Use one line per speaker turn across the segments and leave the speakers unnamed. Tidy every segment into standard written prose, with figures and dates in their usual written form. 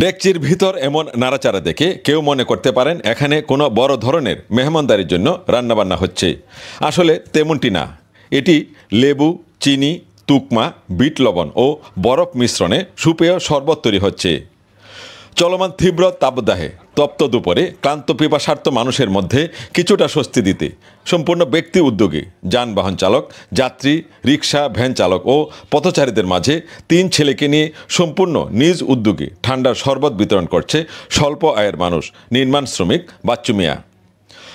ডেকচির ভিতর এমন নাড়াচাড়া দেখে কেউ মনে করতে পারেন এখানে কোনো বড় ধরনের মেহমানদারির জন্য রান্নাবান্না হচ্ছে। আসলে তেমনটি না। এটি লেবু, চিনি, তুকমা, বিট লবণ ও বরফ মিশ্রণে সুপেয় শরবত তৈরি হচ্ছে। চলমান তীব্র তাপদাহে তপ্ত দুপুরে ক্লান্ত পিপাসার্থ মানুষের মধ্যে কিছুটা স্বস্তি দিতে সম্পূর্ণ ব্যক্তি উদ্যোগী যানবাহন চালক, যাত্রী, রিক্সা, ভ্যান চালক ও পথচারীদের মাঝে ৩ ছেলেকে নিয়ে সম্পূর্ণ নিজ উদ্যোগে ঠান্ডার শরবত বিতরণ করছে স্বল্প আয়ের মানুষ নির্মাণ শ্রমিক বাচ্চু মিয়া।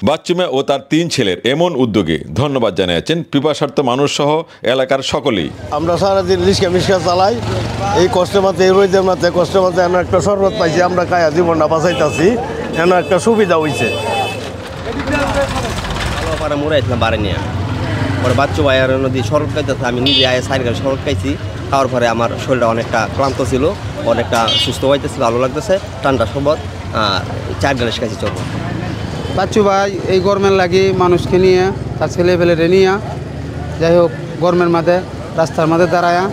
বাচ্চু মিয়া ও তার ৩ ছেলের এমন উদ্যোগে ধন্যবাদ জানিয়েছেন পিপাসার্থ মানুষ সহ এলাকার সকলেই।
আমরা সারাদিন রিক্সা মিক্সা চালাই, এই কষ্টের মাঝে এই রোদের মাঝে কষ্টের মাঝে এমন একটা শরবত পাইছি, আমরা কায়া জীবনটা বাঁচাইতেছি, এমন একটা সুবিধা হয়েছে।
মুড়াইছিলাম বাড়ি নিয়ে পরে বাচ্চু ভাইয়ার নদী শরবত খাইতেছে, আমি নিজে আয় সাইড করে শরবত খাইছি। খাওয়ার পরে আমার শরীরটা অনেকটা ক্লান্ত ছিল, অনেকটা সুস্থ হইতেছে, ভালো লাগতেছে। ঠান্ডা শরবত আর 4 গ্লাস খাইছি শরবত।
বাচ্চু ভাই এই গরমের লাগি মানুষকে নিয়ে তার ছেলে ফেলে নিয়ে যাই হোক গরমের মাঝে রাস্তার মাঝে দাঁড়ায়া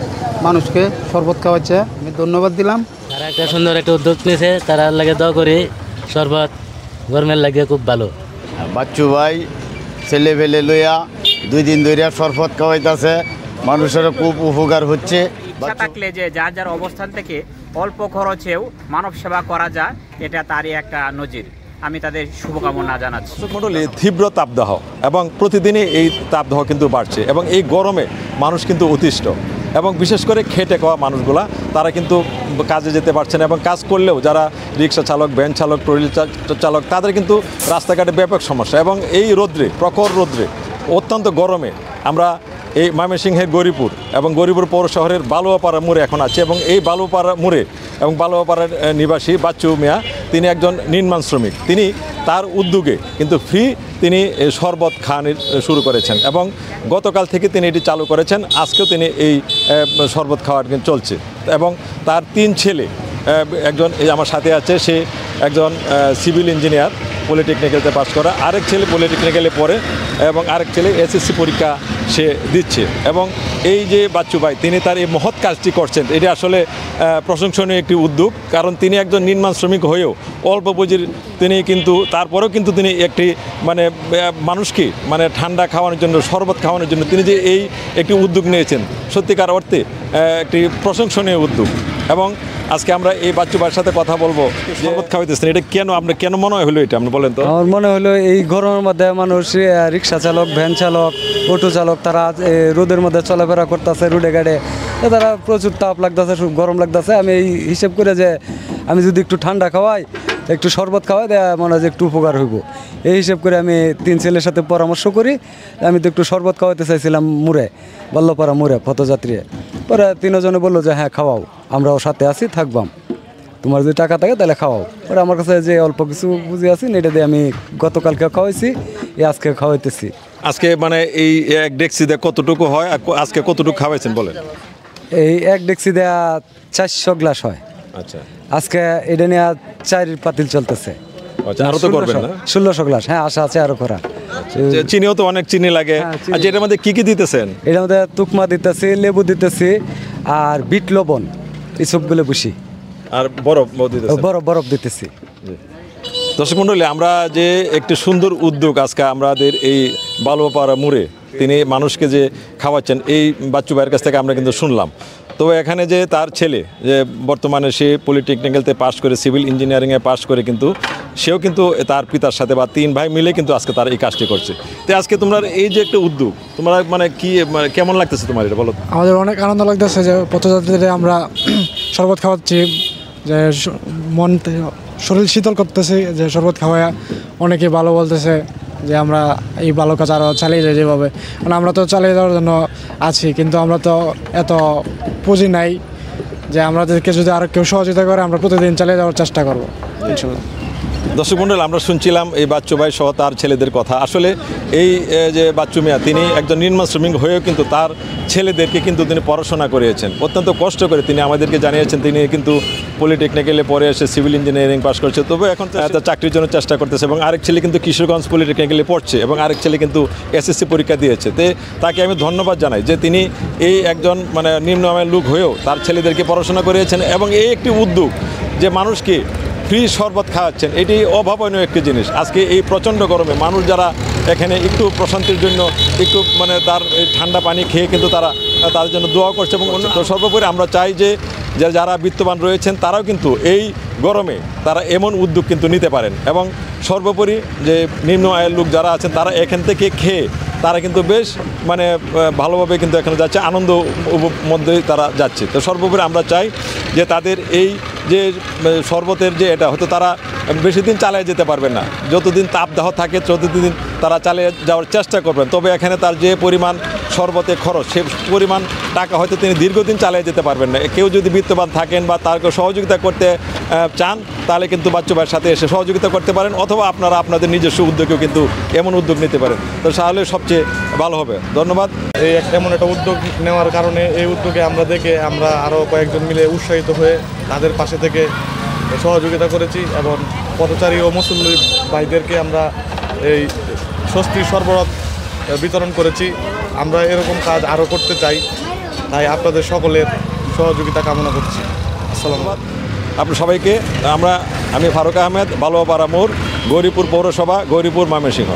মানুষকে শরবত খাওয়াচ্ছে, আমি ধন্যবাদ দিলাম।
তারা একটা সুন্দর একটা উদ্যোগ নিয়েছে, তারা লাগে দোয়া করি। শরবত গরমের লাগে খুব ভালো।
বাচ্চু ভাই ছেলে ফেলে লইয়া 2 দিন ধরে শরবত খাওয়াইতেছে, মানুষেরও খুব উপকার হচ্ছে।
থাকলে যে যার যার অবস্থান থেকে অল্প খরচেও মানব সেবা করা যায়, এটা তারই একটা নজির। আমি তাদের শুভকামনা জানাচ্ছি।
মণ্ডলী, তীব্র তাপদাহ এবং প্রতিদিনই এই তাপদাহ কিন্তু বাড়ছে এবং এই গরমে মানুষ কিন্তু অতিষ্ঠ এবং বিশেষ করে খেটে খাওয়া মানুষগুলা তারা কিন্তু কাজে যেতে পারছে না এবং কাজ করলেও যারা রিক্সা চালক, ভ্যান চালক, ট্রলি চালক তাদের কিন্তু রাস্তাঘাটে ব্যাপক সমস্যা এবং এই রোদ্রে, প্রখর রোদ্রে, অত্যন্ত গরমে আমরা এই ময়মনসিংহের গৌরীপুর এবং গৌরীপুর পৌর শহরের বালুয়াপাড়া মোড়ে এখন আছে এবং এই বালুয়াপাড়া মোড়ে এবং বালুয়াপাড়ার নিবাসী বাচ্চু মিয়া তিনি একজন নির্মাণ শ্রমিক। তিনি তার উদ্যোগে কিন্তু ফ্রি তিনি শরবত খাওয়ানো শুরু করেছেন এবং গতকাল থেকে তিনি এটি চালু করেছেন। আজকেও তিনি এই শরবত খাওয়া চলছে এবং তার 3 ছেলে, একজন এই আমার সাথে আছে, সে একজন সিভিল ইঞ্জিনিয়ার, পলিটেকনিক্যালতে পাস করা, আরেক ছেলে পলিটেকনিক্যালে পড়ে এবং আরেক ছেলে এসএসসি পরীক্ষা সে দিচ্ছে। এবং এই যে বাচ্চু ভাই তিনি তার এই মহৎ কাজটি করছেন, এটি আসলে প্রশংসনীয় একটি উদ্যোগ। কারণ তিনি একজন নির্মাণ শ্রমিক হয়েও অল্প পুঁজির তিনি কিন্তু তারপরেও কিন্তু তিনি একটি মানে মানুষকে মানে ঠান্ডা খাওয়ানোর জন্য, শরবত খাওয়ানোর জন্য তিনি যে এই একটি উদ্যোগ নিয়েছেন, সত্যিকার অর্থে একটি প্রশংসনীয় উদ্যোগ। এবং আজকে আমরা এই বাচ্চু ভাইয়ের সাথে কথা বলবো। শরবত খাওয়াইতেছেন, এটা কেন মনে হলো এটা আপনি বলেন তো?
আমার মনে হলো এই গরমের মধ্যে মানুষ রিক্সা চালক, ভ্যান চালক, অটো চালক তারা রোদের মধ্যে চলাফেরা করতেছে, রোডে গাড়ে, তারা প্রচুর তাপ লাগতেছে, গরম লাগতেছে। আমি এই হিসেব করে যে আমি যদি একটু ঠান্ডা খাওয়াই, একটু শরবত খাওয়াই, মনে হয় যে একটু উপকার হইব। এই হিসেব করে আমি 3 ছেলের সাথে পরামর্শ করি। আমি তো একটু শরবত খাওয়াইতে চাইছিলাম মুড়ে, বাল্যপাড়া মুড়ে পথযাত্রী। পরে 3 জনে বললো যে হ্যাঁ খাওয়াও, আমরাও সাথে আছি, থাকবাম, তোমার যদি টাকা থাকে তাহলে খাওয়াও। পরে আমার কাছে যে অল্প কিছু বুঝে আছি এটা দিয়ে আমি গতকালকে খাওয়াইছি, আজকে খাওয়াইতেছি।
আজকে মানে এই 1 ডেকচি দিয়ে কতটুকু হয় আর আজকে কতটুকু খাওয়াইছেন বলেন?
এই 1 ডেকচি দেয়া 400 গ্লাস হয়।
আচ্ছা,
আজকে এটা নিয়ে 4 পাতিল চলতেছে।
আচ্ছা, আরো তো করবেন না?
1600 গ্লাস, হ্যাঁ আশা আছে আরো করা।
চিনিও তো অনেক চিনি লাগে। আচ্ছা, এটার মধ্যে কি দিতেছেন?
এটার মধ্যে তুকমা দিতেছি, লেবু দিতেছি আর বিট লবণ, এই সবগুলো বসি,
আর বরফ
দিতেছি।
দর্শক মণ্ডলী, আমরা যে একটি সুন্দর উদ্যোগ আজকে আমাদের এই বালুয়াপাড়া মোড়ে তিনি মানুষকে যে খাওয়াচ্ছেন, এই বাচ্চু ভাইয়ের কাছ থেকে আমরা কিন্তু শুনলাম। তো এখানে যে তার ছেলে যে বর্তমানে সে পলিটেকনিক্যালতে পাস করে, সিভিল ইঞ্জিনিয়ারিংয়ে পাস করে, কিন্তু সেও কিন্তু তার পিতার সাথে বা 3 ভাই মিলে কিন্তু আজকে তার এই কাজটি করছে। তো আজকে তোমরা এই যে একটা উদ্যোগ, তোমরা মানে কি কেমন লাগতেছে তোমার এটা বলো?
আমাদের অনেক আনন্দ লাগতেছে যে পথযাত্রীদের আমরা শরবত খাওয়াচ্ছি, যে মন শরীর শীতল করতেছে, যে শরবত খাওয়া অনেকে ভালো বলতেছে যে আমরা এই ভালো কাজ আরও চালিয়ে যাই যেভাবে। মানে আমরা তো চালিয়ে যাওয়ার জন্য আছি, কিন্তু আমরা তো এত পুঁজি নাই যে আমাদেরকে যদি আরও কেউ সহযোগিতা করে আমরা প্রতিদিন চালিয়ে যাওয়ার চেষ্টা করবো ইনশাল্লাহ।
দর্শক মণ্ডলী, আমরা শুনছিলাম এই বাচ্চু ভাই সহ তার ছেলেদের কথা। আসলে এই যে বাচ্চু মিয়া তিনি একজন নির্মাণ শ্রমিক হয়েও কিন্তু তার ছেলেদেরকে কিন্তু তিনি পড়াশোনা করিয়েছেন অত্যন্ত কষ্ট করে। তিনি আমাদেরকে জানিয়েছেন তিনি কিন্তু পলিটেকনিক্যালে পরে এসে সিভিল ইঞ্জিনিয়ারিং পাস করছে, তবে এখন তার চাকরির জন্য চেষ্টা করতেছে। এবং আরেক ছেলে কিন্তু কিশোরগঞ্জ পলিটেকনিক্যালে পড়ছে এবং আরেক ছেলে কিন্তু এসএসসি পরীক্ষা দিয়েছে। তাকে আমি ধন্যবাদ জানাই যে তিনি এই একজন মানে নিম্নআয়ের লোক হয়েও তার ছেলেদেরকে পড়াশোনা করিয়েছেন এবং এই একটি উদ্যোগ যে মানুষকে ফ্রি শরবত খাওয়াচ্ছেন, এটি অভাবনীয় একটি জিনিস। আজকে এই প্রচণ্ড গরমে মানুষ যারা এখানে একটু প্রশান্তির জন্য একটু মানে তার এই ঠান্ডা পানি খেয়ে কিন্তু তারা তাদের জন্য দোয়া করছে। এবং তো সর্বোপরি আমরা চাই যে যারা বিত্তবান রয়েছেন তারাও কিন্তু এই গরমে তারা এমন উদ্যোগ কিন্তু নিতে পারেন। এবং সর্বোপরি যে নিম্ন আয়ের লোক যারা আছেন তারা এখান থেকে খেয়ে তারা কিন্তু বেশ মানে ভালোভাবে কিন্তু এখানে যাচ্ছে, আনন্দ মধ্যে তারা যাচ্ছে। তো সর্বোপরি আমরা চাই যে তাদের এই যে শরবতের যে এটা হয়তো তারা বেশি দিন চালিয়ে যেতে পারবেন না, যতদিন তাপদাহ থাকে ততদিন তারা চালিয়ে যাওয়ার চেষ্টা করবেন। তবে এখানে তার যে পরিমাণ শরবতে খরচ সে পরিমাণ টাকা হয়তো তিনি দীর্ঘদিন চালিয়ে যেতে পারবেন না। কেউ যদি বিত্তবান থাকেন বা তাকে সহযোগিতা করতে চান তাহলে কিন্তু বাচ্চু ভাইয়ের সাথে এসে সহযোগিতা করতে পারেন, অথবা আপনারা আপনাদের নিজস্ব উদ্যোগেও কিন্তু এমন উদ্যোগ নিতে পারেন। তো তাহলে সবচেয়ে ভালো হবে। ধন্যবাদ।
এই এমন একটা উদ্যোগ নেওয়ার কারণে এই উদ্যোগে আমরা আরও কয়েকজন মিলে উৎসাহিত হয়ে তাদের পাশে থেকে সহযোগিতা করেছি এবং পথচারী ও মুসল্লি ভাইদেরকে আমরা এই স্বস্তির শরবত বিতরণ করেছি। আমরা এরকম কাজ আরও করতে চাই, তাই আপনাদের সকলের সহযোগিতা কামনা করছি। আসসালামু আলাইকুম।
আপনার সবাইকে আমি ফারুক আহমেদ, বালুয়াপাড়া মোড়, গৌরীপুর পৌরসভা, গৌরীপুর, ময়মনসিংহ।